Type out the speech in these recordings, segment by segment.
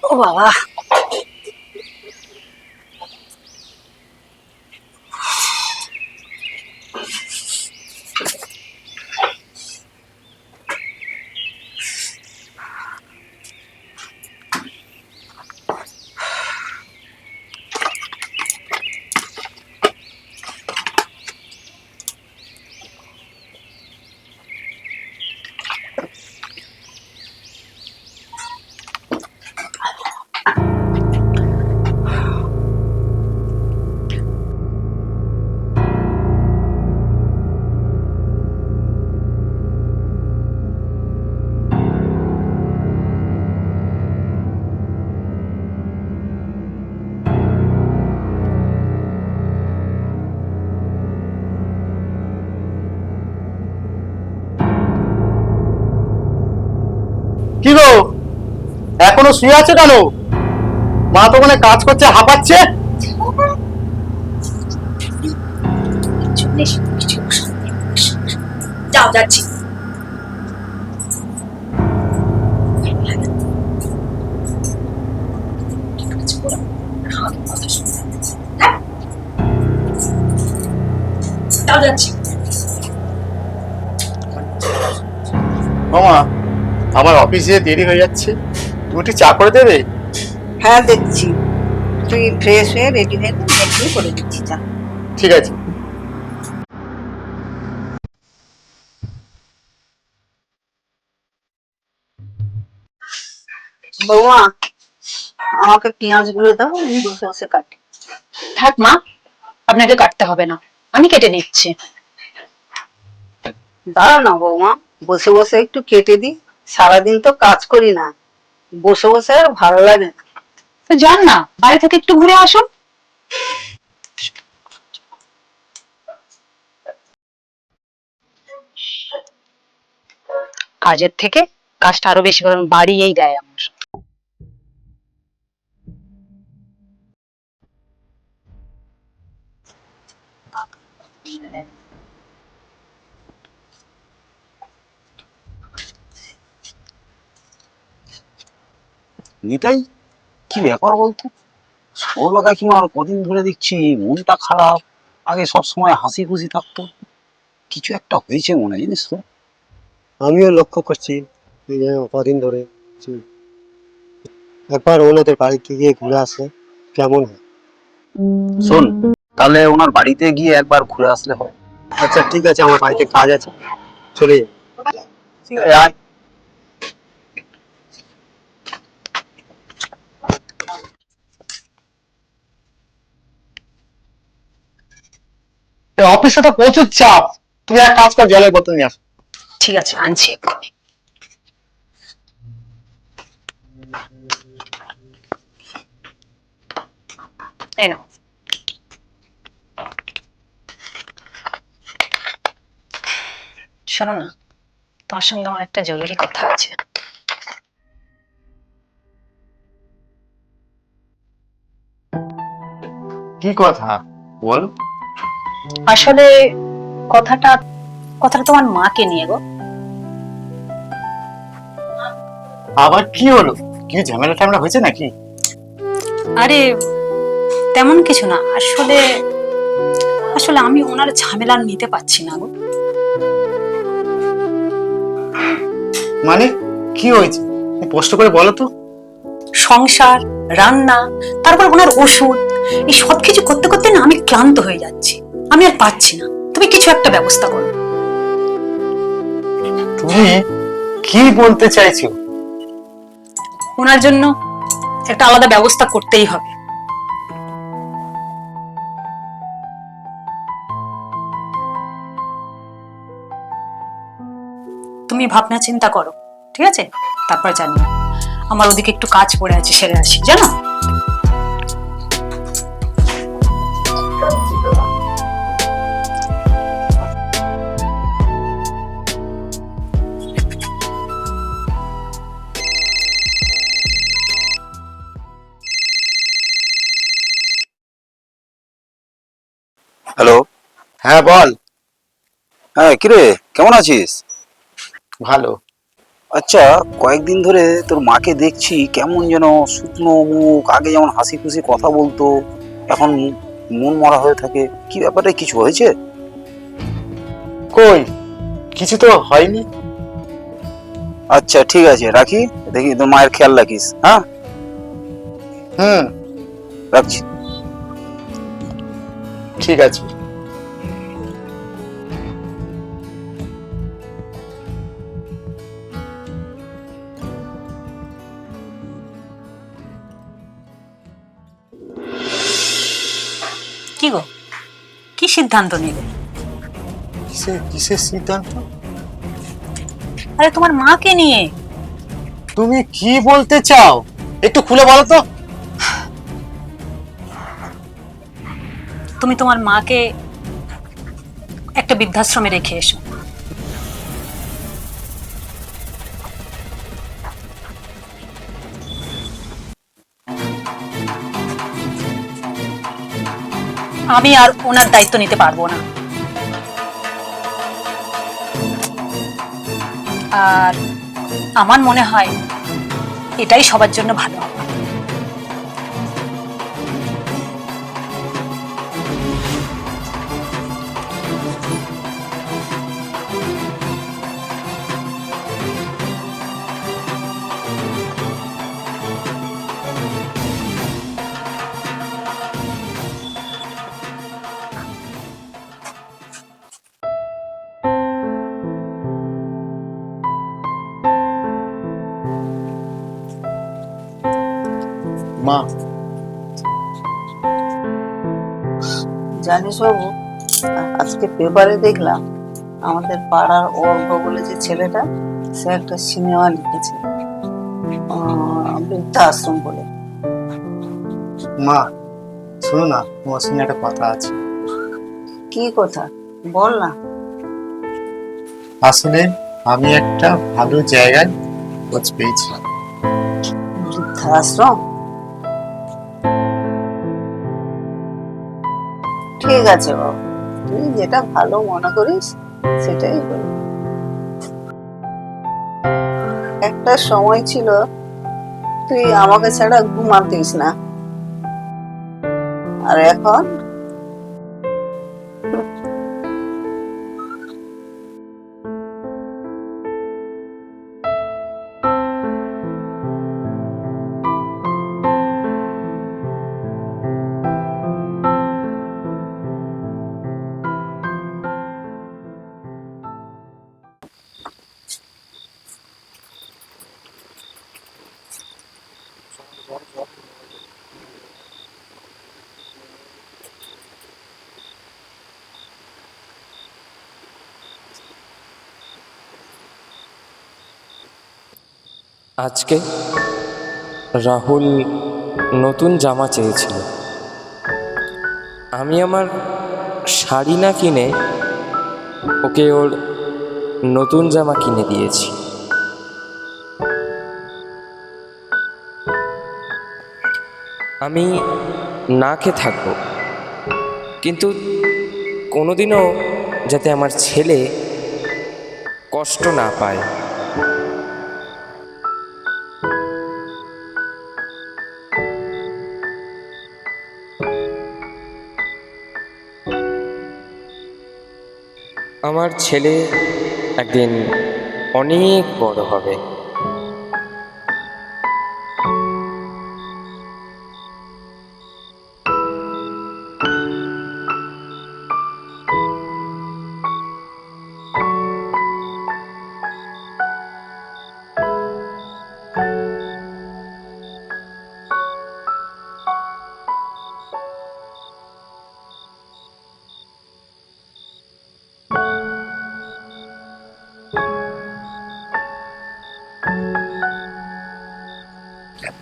ও বাবা, কি গো, এখনো শুয়ে আছে কেন? মা তো ওখানে কাজ করছে, হাঁপাচ্ছে। যাও যাচ্ছি। যাও যাচ্ছি। মামা, আমার অফিসে দেরি হয়ে যাচ্ছে, তুমি একটু চা করে দেবে? হ্যাঁ দেখছি, তুই ফ্রেশ হয়ে রেডি হয়ে নে, এক্ষুনি করে দিচ্ছি চা। ঠিক আছে। বৌমা, আমাকে পেঁয়াজ গুলো দাও, আমি বসে বসে কাটি। থাক মা, আপনাকে কাটতে হবে না, আমি কেটে নিচ্ছি। দাঁড়াও না বৌমা, বসে বসে একটু কেটে দিই। সারাদিন তো কাজ করি না, বসে বসে আর ভালো লাগে না। তো যান না, বাড়ি থেকে একটু ঘুরে আসুন। কাজের থেকে কাজটা আরো বেশি করে বাড়িয়েই দেয় আমার। নিতাই, কি ব্যাপার বলতো? সৌরভ কাকিমা আর কদিন ধরে দেখছি মনটা খারাপ। আগে সব সময় হাসি খুশি থাকতো, কিছু একটা হয়েছে মনে হয়, জানিস তো। আমিও লক্ষ্য করছি যে কদিন ধরে হুম, একবার ওনাদের বাড়িতে গিয়ে ঘুরে আসে কেমন হয়। শোন, তাহলে ওনার বাড়িতে গিয়ে একবার ঘুরে আসলে হয়। আচ্ছা ঠিক আছে, আমার বাড়িতে কাজ আছে, চলে যাই। ঠিক আছে, আয়। অফিসে তো প্রচুর চাপ, তুমি এক কাজ কর, জলের বোতল নিয়ে আসো। ঠিক আছে, আনছি এক্ষুনি। এই নাও। শোনো না, তোমার সঙ্গে আমার একটা জরুরি কথা আছে। কি কথা, বল। আসলে কথাটা কথাটা তোমার মাকে নিয়ে গো। আবার কি হলো? কি ঝামেলা টামেলা হয়েছে নাকি? আরে তেমন কিছু না, আসলে আসলে আমি ওনার ঝামেলা আর নিতে পারছি না গো। মানে কি হয়েছে, স্পষ্ট করে বলো তো। সংসার, রান্না, তারপর ওনার ওষুধ, এই সব কিছু করতে করতে না আমি ক্লান্ত হয়ে যাচ্ছি। আমি আর পারছি না, তুমি কিছু একটা ব্যবস্থা করো। তুমি কি বলতে চাইছো? ওনার জন্য একটা আলাদা ব্যবস্থা করতেই হবে। তুমি ভাবনা চিন্তা করো, ঠিক আছে? তারপর জানিও। আমার ওদিকে একটু কাজ পড়ে আছে, সেরে আসি, জানো। হ্যালো। হ্যাঁ বল। হ্যাঁ, কিরে, কেমন আছিস? ভালো। আচ্ছা, কয়েকদিন ধরে তোর মাকে দেখছি কেমন যেন শুকনো মুখ, আগে যেমন হাসি খুশি কথা বলতো, এখন মন মরা হয়ে থাকে। কি ব্যাপারে, কিছু হয়েছে? কই, কিছু তো হয়নি। আচ্ছা ঠিক আছে, রাখি। দেখি তোর মায়ের খেয়াল রাখিস, হ্যাঁ? হুম, রাখছি। ঠিক আছে। কি গো, কি সিদ্ধান্ত নিলে? কিসের সিদ্ধান্ত? আরে তোমার মাকে নিয়ে। তুমি কি বলতে চাও, একটু খুলে বলো তো। তুমি তোমার মাকে একটা বৃদ্ধাশ্রমে রেখে এসো। আমি আর ওনার দায়িত্ব নিতে পারবো না। আর আমার মনে হয় এটাই সবার জন্য ভালো হবে। মা, জানিস বাবু, আজকে পেপারে দেখলাম আমাদের পাড়ার অর্ঘ বলে যে ছেলেটা, সে একটা সিনেমা লিখেছে বৃদ্ধাশ্রম বলে। মা শোনো না, তোমার সঙ্গে একটা কথা আছে। কি কথা, বল না। আসলে আমি একটা ভালো জায়গায় খোঁজ পেয়েছি। বৃদ্ধাশ্রম? ঠিক আছে বাবু, তুই যেটা ভালো মনে করিস সেটাই করি। একটা সময় ছিল তুই আমাকে ছাড়া ঘুমাতিস না, আর এখন আজকে রাহুল নতুন জামা চেয়েছিল। আমি আমার শাড়ি না কিনে ওকে ওর নতুন জামা কিনে দিয়েছি। আমি না খেয়ে থাকবো, কিন্তু কোনোদিনও যাতে আমার ছেলে কষ্ট না পায়। আমার ছেলে একদিন অনেক বড় হবে।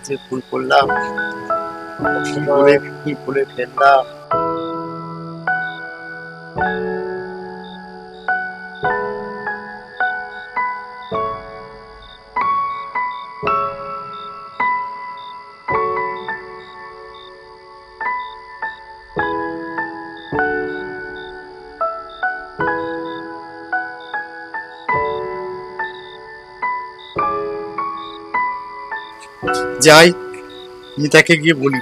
যে ভুল করলাম, কি বলে ফেললাম। যাই মিতাকে গিয়ে বলি।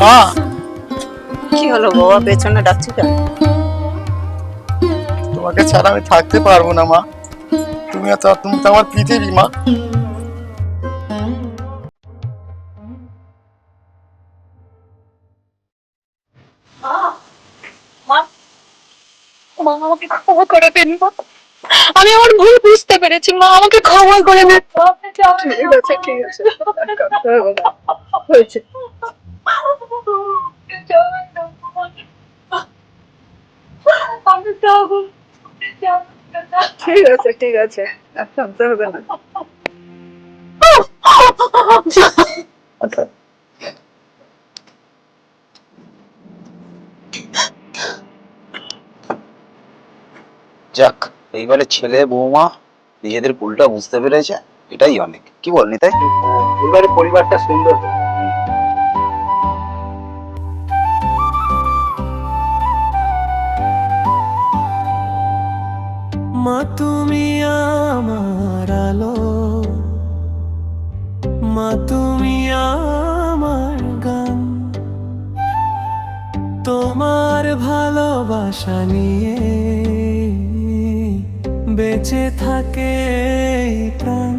মা, কি হলো বাবা, পেছনে ডাকছি কেন? তোমাকে ছাড়া আমি থাকতে পারবো না মা। তুমি তো আমার পৃথিবী মা। মা আমাকে ক্ষমা করে দিন মা, আমি আমার ভুল বুঝতে পেরেছি মা, আমাকে ক্ষমা করে দিন। ঠিক আছে ঠিক আছে, হয়েছে। ঠিক আছে ঠিক আছে, আর শুনতে হবে না। যাক, এইবারে ছেলে বৌমা নিজেদের ভুলটা বুঝতে পেরেছে, এটাই অনেক। কি বল নিতাই? এবারে পরিবারটা সুন্দর। মা তুমি আমার আলো, মা তুমি আমার গান, তোমার ভালোবাসা নিয়ে বেঁচে থাকে এই প্রাণ।